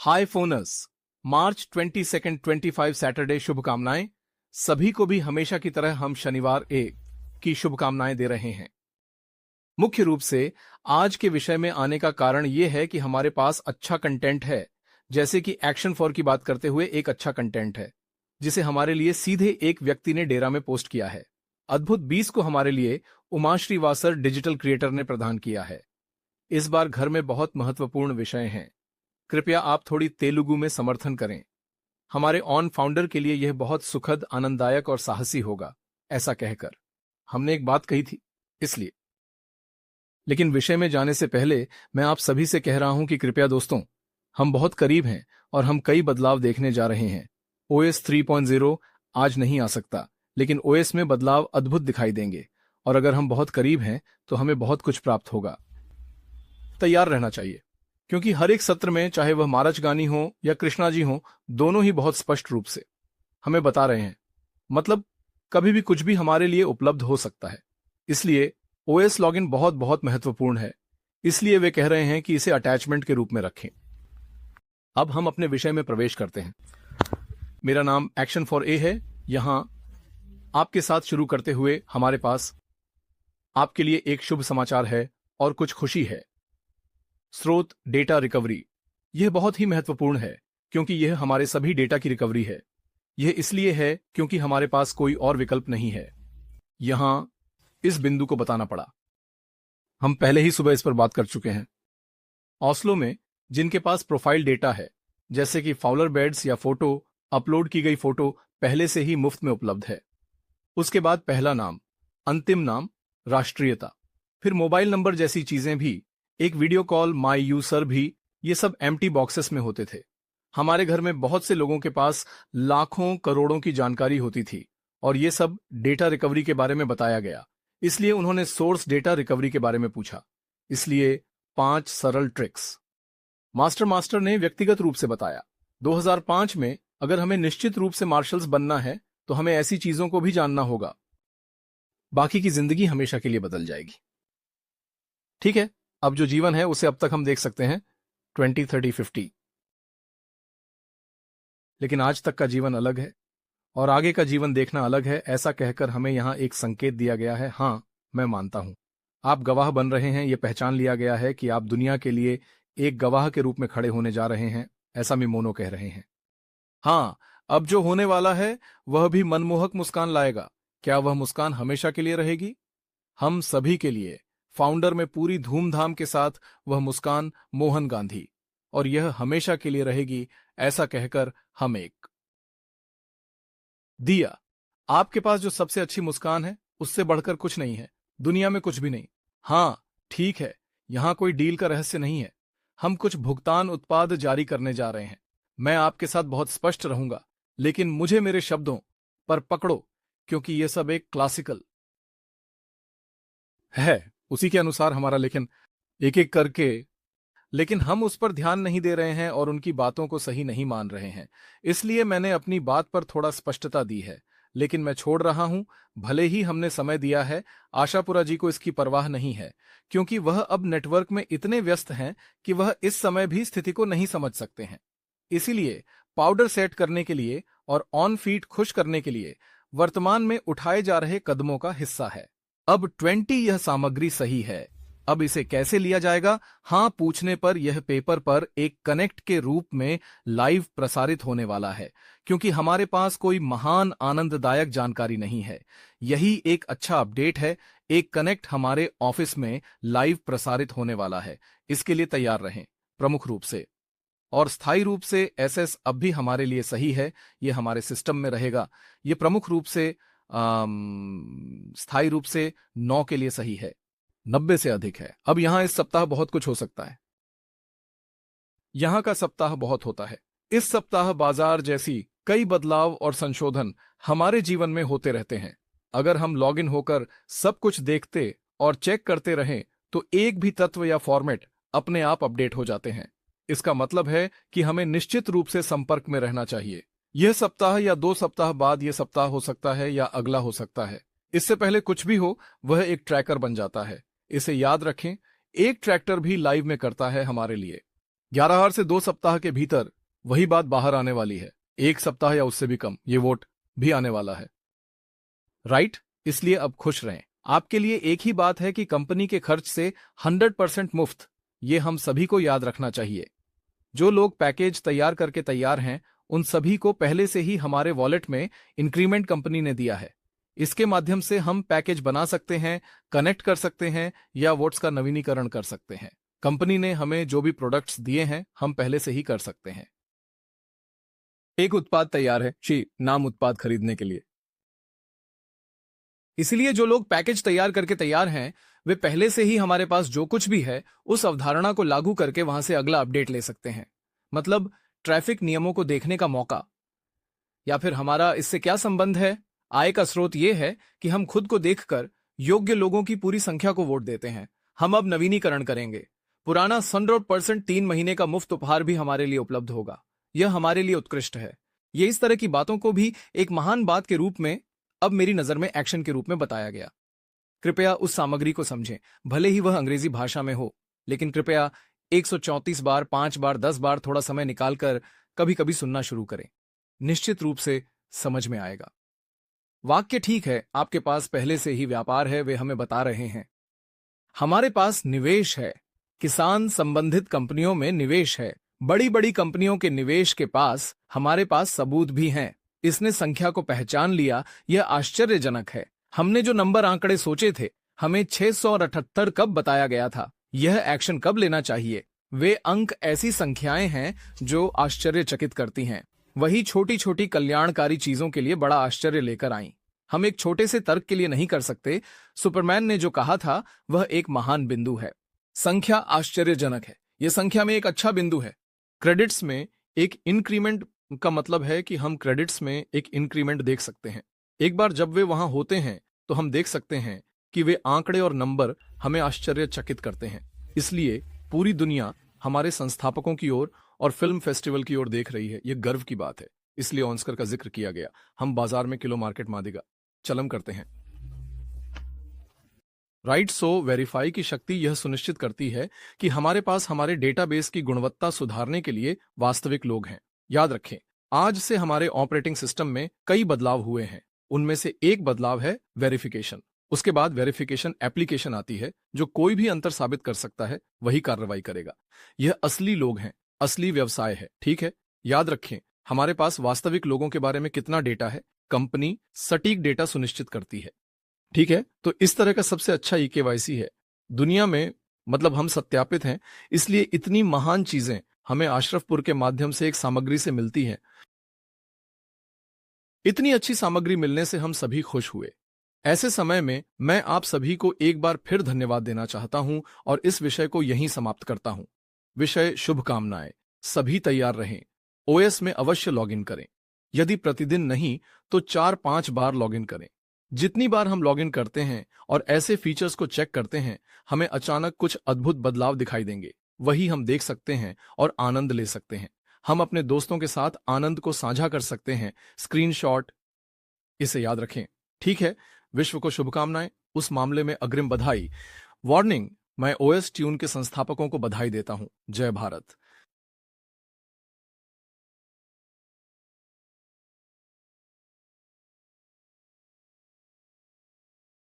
हाय फोनर्स, मार्च 22 25 Saturday शुभकामनाएं। सभी को भी हमेशा की तरह हम शनिवार की शुभकामनाएं दे रहे हैं। मुख्य रूप से आज के विषय में आने का कारण यह है कि हमारे पास अच्छा कंटेंट है, जैसे कि एक्शन 4 की बात करते हुए एक अच्छा कंटेंट है जिसे हमारे लिए सीधे एक व्यक्ति ने डेरा में पोस्ट किया है। अद्भुत 20 को हमारे लिए उमा श्रीवासर डिजिटल क्रिएटर ने प्रदान किया है। इस बार घर में बहुत महत्वपूर्ण विषय हैं, कृपया आप थोड़ी तेलुगु में समर्थन करें। हमारे ऑन फाउंडर के लिए यह बहुत सुखद, आनंददायक और साहसी होगा, ऐसा कहकर हमने एक बात कही थी, इसलिए। लेकिन विषय में जाने से पहले मैं आप सभी से कह रहा हूं कि कृपया दोस्तों, हम बहुत करीब हैं और हम कई बदलाव देखने जा रहे हैं। OS 3.0 आज नहीं आ सकता, लेकिन OS में बदलाव अद्भुत दिखाई देंगे और अगर हम बहुत करीब हैं तो हमें बहुत कुछ प्राप्त होगा। तैयार रहना चाहिए, क्योंकि हर एक सत्र में, चाहे वह महाराज गानी हो या कृष्णा जी हो, दोनों ही बहुत स्पष्ट रूप से हमें बता रहे हैं, मतलब कभी भी कुछ भी हमारे लिए उपलब्ध हो सकता है। इसलिए OS लॉगिन बहुत बहुत महत्वपूर्ण है, इसलिए वे कह रहे हैं कि इसे अटैचमेंट के रूप में रखें। अब हम अपने विषय में प्रवेश करते हैं। मेरा नाम एक्शन फॉर ए है। यहां आपके साथ शुरू करते हुए हमारे पास आपके लिए एक शुभ समाचार है और कुछ खुशी है। स्रोत डेटा रिकवरी, यह बहुत ही महत्वपूर्ण है क्योंकि यह हमारे सभी डेटा की रिकवरी है। यह इसलिए है क्योंकि हमारे पास कोई और विकल्प नहीं है। यहां इस बिंदु को बताना पड़ा, हम पहले ही सुबह इस पर बात कर चुके हैं। ऑस्लो में जिनके पास प्रोफाइल डेटा है, जैसे कि फाउलर बेड्स या फोटो, अपलोड की गई फोटो पहले से ही मुफ्त में उपलब्ध है। उसके बाद पहला नाम, अंतिम नाम, राष्ट्रीयता, फिर मोबाइल नंबर जैसी चीजें भी, एक वीडियो कॉल, माई यूसर भी, ये सब एम्प्टी बॉक्सेस में होते थे। हमारे घर में बहुत से लोगों के पास लाखों करोड़ों की जानकारी होती थी और ये सब डेटा रिकवरी के बारे में बताया गया, इसलिए उन्होंने सोर्स डेटा रिकवरी के बारे में पूछा। इसलिए 5 सरल ट्रिक्स मास्टर ने व्यक्तिगत रूप से बताया। 2005 में अगर हमें निश्चित रूप से मार्शल्स बनना है तो हमें ऐसी चीजों को भी जानना होगा, बाकी की जिंदगी हमेशा के लिए बदल जाएगी। ठीक है, अब जो जीवन है उसे अब तक हम देख सकते हैं 20, 30, 50, लेकिन आज तक का जीवन अलग है और आगे का जीवन देखना अलग है, ऐसा कहकर हमें यहां एक संकेत दिया गया है। हां, मैं मानता हूं, आप गवाह बन रहे हैं। यह पहचान लिया गया है कि आप दुनिया के लिए एक गवाह के रूप में खड़े होने जा रहे हैं, ऐसा मिमोनो कह रहे हैं। हां, अब जो होने वाला है वह भी मनमोहक मुस्कान लाएगा। क्या वह मुस्कान हमेशा के लिए रहेगी? हम सभी के लिए फाउंडर में पूरी धूमधाम के साथ वह मुस्कान मोहन गांधी, और यह हमेशा के लिए रहेगी, ऐसा कहकर हम एक दिया। आपके पास जो सबसे अच्छी मुस्कान है उससे बढ़कर कुछ नहीं है, दुनिया में कुछ भी नहीं। हां, ठीक है, यहां कोई डील का रहस्य नहीं है। हम कुछ भुगतान उत्पाद जारी करने जा रहे हैं। मैं आपके साथ बहुत स्पष्ट रहूंगा, लेकिन मुझे मेरे शब्दों पर पकड़ो, क्योंकि यह सब एक क्लासिकल है, उसी के अनुसार हमारा लेखन एक एक करके, लेकिन हम उस पर ध्यान नहीं दे रहे हैं और उनकी बातों को सही नहीं मान रहे हैं। इसलिए मैंने अपनी बात पर थोड़ा स्पष्टता दी है, लेकिन मैं छोड़ रहा हूं। भले ही हमने समय दिया है, आशापुरा जी को इसकी परवाह नहीं है, क्योंकि वह अब नेटवर्क में इतने व्यस्त हैं कि वह इस समय भी स्थिति को नहीं समझ सकते हैं। इसीलिए पाउडर सेट करने के लिए और ऑन फीट खुश करने के लिए वर्तमान में उठाए जा रहे कदमों का हिस्सा है। अब 20 यह सामग्री सही है, अब इसे कैसे लिया जाएगा? हां पूछने पर यह पेपर पर एक कनेक्ट के रूप में लाइव प्रसारित होने वाला है, क्योंकि हमारे पास कोई महान आनंददायक जानकारी नहीं है। यही एक अच्छा अपडेट है। एक कनेक्ट हमारे ऑफिस में लाइव प्रसारित होने वाला है, इसके लिए तैयार रहें। प्रमुख रूप से और स्थायी रूप से SS अब भी हमारे लिए सही है, यह हमारे सिस्टम में रहेगा। यह प्रमुख रूप से स्थायी रूप से 9 के लिए सही है, 90 से अधिक है। अब यहां इस सप्ताह बहुत कुछ हो सकता है। यहां का सप्ताह बहुत होता है। इस सप्ताह बाजार जैसी कई बदलाव और संशोधन हमारे जीवन में होते रहते हैं। अगर हम लॉगिन होकर सब कुछ देखते और चेक करते रहें तो एक भी तत्व या फॉर्मेट अपने आप अपडेट हो जाते हैं। इसका मतलब है कि हमें निश्चित रूप से संपर्क में रहना चाहिए। यह सप्ताह या 2 सप्ताह बाद यह सप्ताह हो सकता है या अगला हो सकता है। इससे पहले कुछ भी हो, वह एक ट्रैकर बन जाता है। इसे याद रखें, एक ट्रैक्टर भी लाइव में करता है हमारे लिए। 11 से 2 सप्ताह के भीतर वही बात बाहर आने वाली है। 1 सप्ताह या उससे भी कम ये वोट भी आने वाला है, राइट? इसलिए अब खुश रहें। आपके लिए एक ही बात है कि कंपनी के खर्च से 100% मुफ्त, ये हम सभी को याद रखना चाहिए। जो लोग पैकेज तैयार करके तैयार हैं, उन सभी को पहले से ही हमारे वॉलेट में इंक्रीमेंट कंपनी ने दिया है। इसके माध्यम से हम पैकेज बना सकते हैं, कनेक्ट कर सकते हैं या वोट्स का नवीनीकरण कर सकते हैं। कंपनी ने हमें जो भी प्रोडक्ट्स दिए हैं, हम पहले से ही कर सकते हैं। एक उत्पाद तैयार है नाम उत्पाद खरीदने के लिए। इसलिए जो लोग पैकेज तैयार करके तैयार हैं, वे पहले से ही हमारे पास जो कुछ भी है उस अवधारणा को लागू करके वहां से अगला अपडेट ले सकते हैं। मतलब ट्रैफिक नियमों को देखने का मौका। या फिर हमारा इससे क्या संबंध है? आय का स्रोत यह है कि हम खुद को देखकर योग्य लोगों की पूरी संख्या को वोट देते हैं। हम अब नवीनीकरण करेंगे। पुराना 100% 3 महीने का मुफ्त उपहार भी हमारे लिए उपलब्ध होगा। यह हमारे लिए उत्कृष्ट है। ये इस तरह की बातों को भी एक महान बात के रूप में अब मेरी नजर में एक्शन के रूप में बताया गया। कृपया उस सामग्री को समझें, भले ही वह अंग्रेजी भाषा में हो, लेकिन कृपया 134 बार, 5 बार, 10 बार थोड़ा समय निकालकर कभी कभी सुनना शुरू करें। निश्चित रूप से समझ में आएगा। वाक्य ठीक है, आपके पास पहले से ही व्यापार है, वे हमें बता रहे हैं। हमारे पास निवेश है, किसान संबंधित कंपनियों में निवेश है, बड़ी बड़ी कंपनियों के निवेश के पास हमारे पास सबूत भी हैं। इसने संख्या को पहचान लिया, यह आश्चर्यजनक है। हमने जो नंबर आंकड़े सोचे थे, हमें 678 कब बताया गया था? यह एक्शन कब लेना चाहिए? वे अंक ऐसी संख्याएं हैं जो आश्चर्यचकित करती हैं। वही छोटी छोटी कल्याणकारी चीजों के लिए बड़ा आश्चर्य लेकर आईं। हम एक छोटे से तर्क के लिए नहीं कर सकते। सुपरमैन ने जो कहा था वह एक महान बिंदु है। संख्या आश्चर्यजनक है। यह संख्या में एक अच्छा बिंदु है। क्रेडिट्स में एक इंक्रीमेंट का मतलब है कि हम क्रेडिट्स में एक इंक्रीमेंट देख सकते हैं। एक बार जब वे वहां होते हैं तो हम देख सकते हैं कि वे आंकड़े और नंबर हमें आश्चर्यचकित करते हैं। इसलिए पूरी दुनिया हमारे संस्थापकों की ओर और फिल्म फेस्टिवल की ओर देख रही है। यह गर्व की बात है। इसलिए ऑस्कर का जिक्र किया गया। हम बाजार में किलो मार्केट मादिगा चलम करते हैं, राइट? सो वेरीफाई की शक्ति यह सुनिश्चित करती है कि हमारे पास हमारे डेटाबेस की गुणवत्ता सुधारने के लिए वास्तविक लोग हैं। याद रखें, आज से हमारे ऑपरेटिंग सिस्टम में कई बदलाव हुए हैं। उनमें से एक बदलाव है वेरिफिकेशन। उसके बाद वेरिफिकेशन एप्लीकेशन आती है। जो कोई भी अंतर साबित कर सकता है वही कार्रवाई करेगा। यह असली लोग हैं, असली व्यवसाय है, ठीक है? याद रखें, हमारे पास वास्तविक लोगों के बारे में कितना डेटा है, कंपनी सटीक डेटा सुनिश्चित करती है, ठीक है? तो इस तरह का सबसे अच्छा ईकेवाईसी है दुनिया में। मतलब हम सत्यापित हैं, इसलिए इतनी महान चीजें हमें अशरफपुर के माध्यम से एक सामग्री से मिलती हैं। इतनी अच्छी सामग्री मिलने से हम सभी खुश हुए। ऐसे समय में मैं आप सभी को एक बार फिर धन्यवाद देना चाहता हूं और इस विषय को यहीं समाप्त करता हूं। विषय शुभकामनाएं। सभी तैयार रहें। ओएस में अवश्य लॉगिन करें। यदि प्रतिदिन नहीं तो 4-5 बार लॉगिन करें। जितनी बार हम लॉगिन करते हैं और ऐसे फीचर्स को चेक करते हैं, हमें अचानक कुछ अद्भुत बदलाव दिखाई देंगे। वही हम देख सकते हैं और आनंद ले सकते हैं। हम अपने दोस्तों के साथ आनंद को साझा कर सकते हैं। स्क्रीनशॉट, इसे याद रखें, ठीक है? विश्व को शुभकामनाएं। उस मामले में अग्रिम बधाई। वार्निंग, मैं ओएस ट्यून के संस्थापकों को बधाई देता हूं। जय भारत।